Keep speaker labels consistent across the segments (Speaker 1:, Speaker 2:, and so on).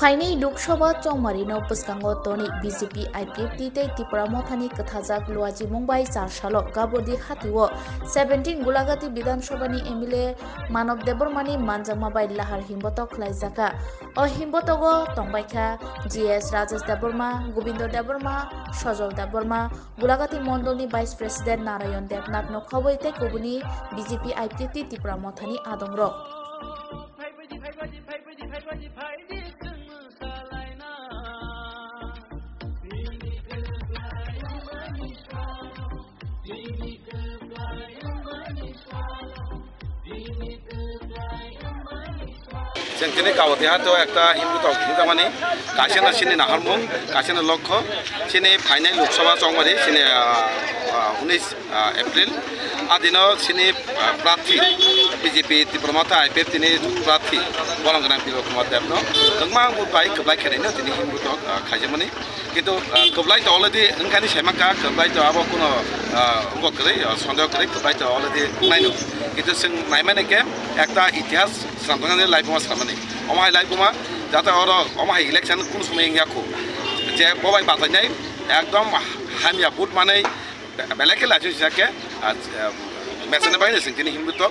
Speaker 1: Faini Loksabha Chongmarino Puskango Toni BJP IPFT Te Tripura Mothani Kathajak Luaji Mumbai Char Salo Gabodi Hatiwo 17 Gulagati Bidhan Sabhani MLA Manav Debormani Manjangma Bai Lahar Himboto Khlaijaka O Himbotogo Tongbaikha GS Rajesh Deborma Gobindo Deborma Sajol Deborma Gulagati Mondolni Vice President Narayan Debnath no khoboi te kubuni BJP IPFT Tripura Mothani Adongrok
Speaker 2: जोंनि गावदेहाथ' একটা হিন্দু তকহিতা মানে কাছেনা সিনি নাহারমুং কাছেনা লক্ষ্য সিনি final Lok Sabha চংমারি সিনি 19 April আদিন সিনি প্রার্থী BJP Tripura IPF তিনি প্রার্থী বলংগনা বিরোধ কুমার দেবনো গংমা বুবাই কবলাই খেলাইনো তিনি হিন্দু তক খাইজমনি কিন্তু কবলাই তো অলরেডি ওখানে সেমাকা কবলাই তো আবো কোনো করে সন্দেহ করে কবলাই তো অলরেডি নাইনো কিন্তু जों नायमानेके একটা ইতিহাস সামনে লাইফমা সামনে অমাই লাইফমা যাতে অমাই ইলেকশন কোন সময় ইয়াকো যে ববাই বাতাইনাই একদম হামিয়া বুট মানে বেলেকে লাজু যাকে মেসেনে বাইরে जों তিনি হিন্দুত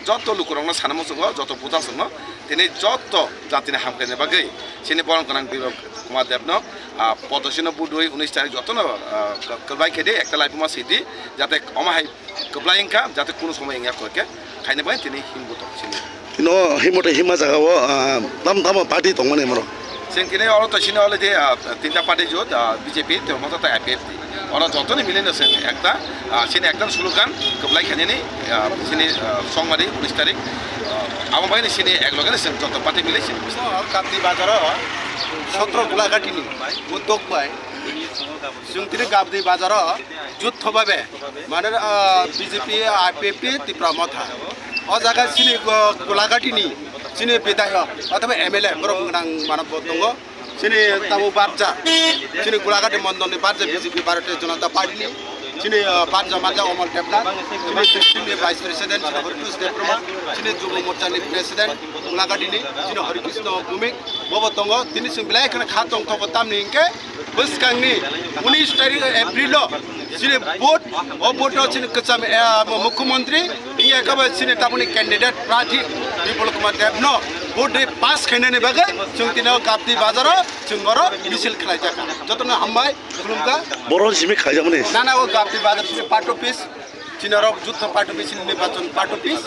Speaker 2: যত লুকুরংনা সানামসঙ্গ যত বুতাসঙ্গ তিনি যত জাতিনে হামখাইনে বাগৈ সিনি বরংগনাং বিরোধ কুমার দেবনো পদসিন বুদই 19 তারিখ যত কলবাই খেদে একটা লাইফমা সিটি যাতে অমাই কবলাইংকা যাতে কোন সময় ইয়াকোকে খাইনে বাই তিনি হিন্দুত সিনি
Speaker 3: no himote hima jagao tam party tongmane maro
Speaker 2: जों किने और तो सिने अलरेडी तीनटा पार्टी जो बीजेपी तो मत तो आईपीएफटी और जतने मिलेन जों एकटा सिने एकटा स्लोगान कबलाई खानेनि सिने संगमारि 19 तारिख आमा बायनि सिने एकलगे जों जत पार्टी मिले सिने
Speaker 4: काप्ति बाजार 17 गुलाघाटिनि उद्योग बाय जों तिनि काप्ति बाजार जुद्धभावे माने बीजेपी आईपीएफटी त्रिपुरा मथा अ जागा सिनि गुलाघाटिनि सिनि विधायक अथवा एमएलए बरंगनां मानव दङ सिनि ताबु बारजा सिनि गुलाघाटि मण्डलनि बारजा बीजेपी भारतीय जनता पार्टीनि सिनि बारजा माजा अमल देबनाथ सिनि भाइस प्रेसिडेन्ट हरिकृष्ण देब्रमा सिनि जुब मोर्चानि प्रेसिडेन्ट गुलाघाटिनि सिनि हरिकृष्ण भूमिक बबो दङ तिनि सिं बिलाय खना खातंग थब तामनि इंके बसकांनि 19 तारिख एप्रिल सिनि भोट ओ भोट सिनि कचाम मुख्यमंत्री इया कब सिनि ताबुनि कैंडिडेट प्रार्थी विपुल कुमार देबनो भोट पास खैनानि बागै जों तिनो काप्ति बाजार जों गरो मिसिल खलायजाका जतनो हामबाय खुलुमगा
Speaker 3: बरो सिमि खाइजामने
Speaker 4: नाना ओ काप्ति बाजार सिनि पार्ट अफिस चिनर जुद्ध पार्ट अफिस निर्वाचन पार्ट अफिस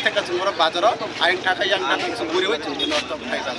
Speaker 4: थाका जों गरो बाजार आइं थाका यां थाका जों गुरि होय जों नर्थ खाइजा